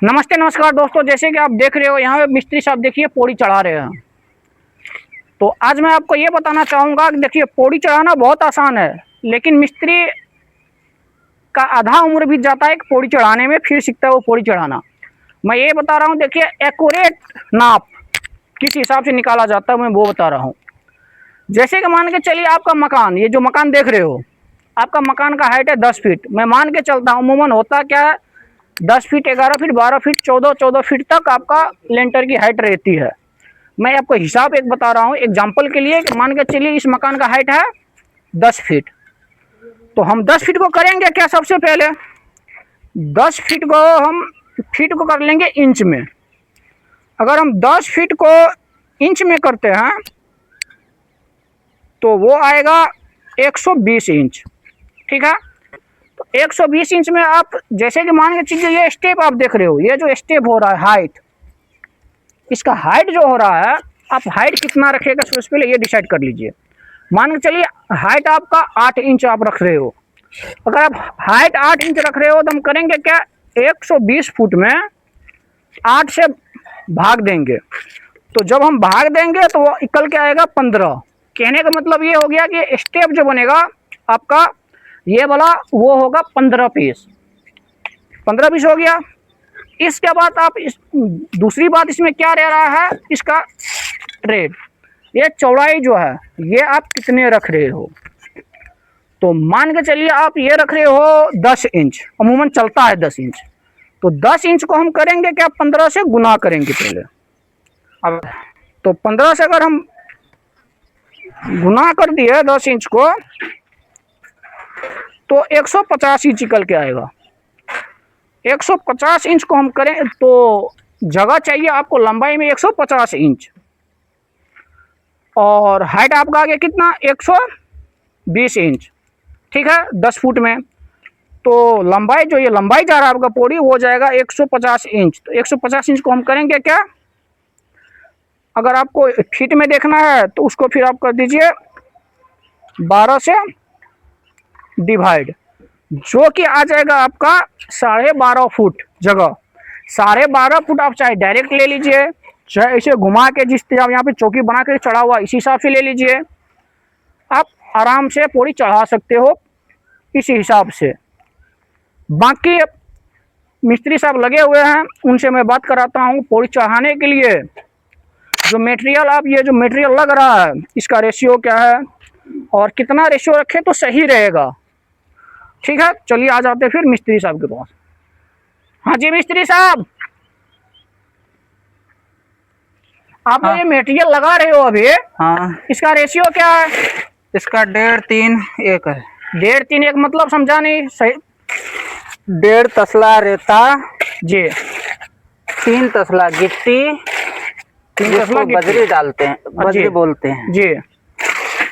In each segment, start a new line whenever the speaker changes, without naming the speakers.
नमस्ते नमस्कार दोस्तों, जैसे कि आप देख रहे हो यहाँ पे मिस्त्री साहब देखिए पौड़ी चढ़ा रहे हैं। तो आज मैं आपको ये बताना चाहूँगा कि देखिए पौड़ी चढ़ाना बहुत आसान है, लेकिन मिस्त्री का आधा उम्र बीत जाता है पौड़ी चढ़ाने में, फिर सीखता है वो पौड़ी चढ़ाना। मैं ये बता रहा हूँ, देखिए एक्यूरेट नाप किस हिसाब से निकाला जाता है मैं वो बता रहा हूँ। जैसे कि मान के चलिए आपका मकान, ये जो मकान देख रहे हो, आपका मकान का हाइट है 10 फीट। मैं मान के चलता हूँ अमूमन होता क्या है 10 फीट, 11 फीट, 12 फीट, 14 फीट तक आपका लेंटर की हाइट रहती है। मैं आपको हिसाब एक बता रहा हूँ एग्जाम्पल के लिए, कि मान के चलिए इस मकान का हाइट है 10 फीट। तो हम 10 फीट को करेंगे क्या, सबसे पहले 10 फीट को हम फीट को कर लेंगे इंच में। अगर हम 10 फीट को इंच में करते हैं तो वो आएगा 120 इंच। ठीक है, तो 120 इंच में आप जैसे कि मान के चलिए ये स्टेप आप देख रहे हो, ये जो स्टेप हो रहा है हाइट, इसका हाइट जो हो रहा है, आप हाइट कितना रखेगा सबसे पहले ये डिसाइड कर लीजिए। मान के चलिए हाइट आपका 8 इंच आप रख रहे हो। अगर आप हाइट 8 इंच रख रहे हो तो हम करेंगे क्या, 120 फुट में 8 से भाग देंगे। तो जब हम भाग देंगे तो वो निकल के आएगा 15। कहने का मतलब ये हो गया कि स्टेप जो बनेगा आपका ये वाला वो होगा 15 पीस। 15 पीस हो गया। इसके बाद आप दूसरी बात इसमें क्या रह रहा है, इसका रेट, ये चौड़ाई जो है ये आप कितने रख रहे हो। तो मान के चलिए आप ये रख रहे हो 10 इंच, अमूमन चलता है 10 इंच। तो 10 इंच को हम करेंगे क्या, 15 से गुना करेंगे पहले। अब तो 15 से अगर हम गुना कर दिए 10 इंच को तो 150 इंच निकल के आएगा। 150 इंच को हम करें तो जगह चाहिए आपको लंबाई में 150 इंच, और हाइट आपका आ गया कितना 120 इंच। ठीक है, 10 फुट में तो लंबाई जो ये लंबाई जा रहा है आपका पौड़ी वो जाएगा 150 इंच। तो 150 इंच को हम करेंगे क्या, अगर आपको फीट में देखना है तो उसको फिर आप कर दीजिए 12 से डिवाइड, जो कि आ जाएगा आपका 12.5 फुट जगह। 12.5 फुट आप चाहे डायरेक्ट ले लीजिए, चाहे इसे घुमा के जिस तरह यहाँ पे चौकी बना के चढ़ा हुआ इसी हिसाब से ले लीजिए। आप आराम से पौड़ी चढ़ा सकते हो इसी हिसाब से। बाकी मिस्त्री साहब लगे हुए हैं, उनसे मैं बात कराता हूँ पौड़ी चढ़ाने के लिए जो मटेरियल, आप ये जो मटेरियल लग रहा है इसका रेशियो क्या है और कितना रेशियो रखे तो सही रहेगा। ठीक है, चलिए आ जाते फिर मिस्त्री साहब के पास। हाँ जी मिस्त्री साहब, आप
हाँ।
ये मटेरियल लगा रहे हो अभी,
हाँ,
इसका रेशियो क्या है।
इसका 1.5 3 1 है।
1.5 3 1 मतलब समझा नहीं सही।
1.5 तसला रेता
जी,
3 तसला गिट्टी,
3 तसला
जिसको बजरी डालते हैं, बजरी बोलते हैं
जी,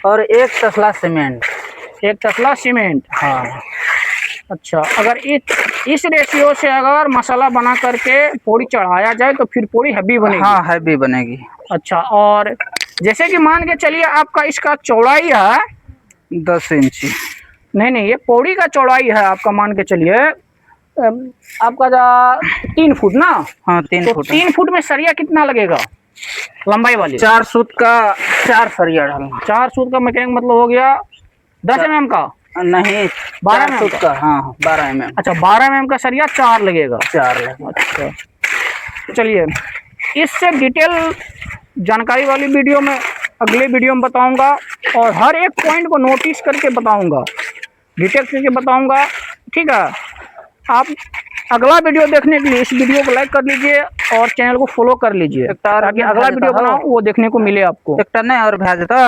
और 1 तसला सीमेंट।
1 तसला सीमेंट।
हाँ,
अच्छा, अगर इस रेशियो से अगर मसाला बना करके पौड़ी चढ़ाया जाए तो फिर पौड़ी हैवी बनेगी।
हाँ हैवी बनेगी।
अच्छा, और जैसे कि मान के चलिए आपका इसका चौड़ाई है
10 इंच।
नहीं, ये पौड़ी का चौड़ाई है आपका, मान के चलिए आपका 3 फुट ना।
हाँ 3
तो
फुट।
3 फुट में सरिया कितना लगेगा लंबाई वाली।
4 सूत का 4 सरिया डालना।
4 सूत का मैकेनिक मतलब हो गया 10 mm का,
नहीं
12
सूत का। हाँ 12 mm।
अच्छा 12 mm का सरिया 4 लगेगा।
4 लगेगा।
अच्छा, चलिए इससे डिटेल जानकारी वाली वीडियो में अगले वीडियो में बताऊंगा, और हर एक पॉइंट को नोटिस करके बताऊंगा, डिटेल करके बताऊंगा। ठीक है, आप अगला वीडियो देखने के लिए इस वीडियो को लाइक कर लीजिए और चैनल को फॉलो कर लीजिए, ताकि अगला वीडियो बनाओ वो देखने को मिले आपको।
एक टन और भेज देता।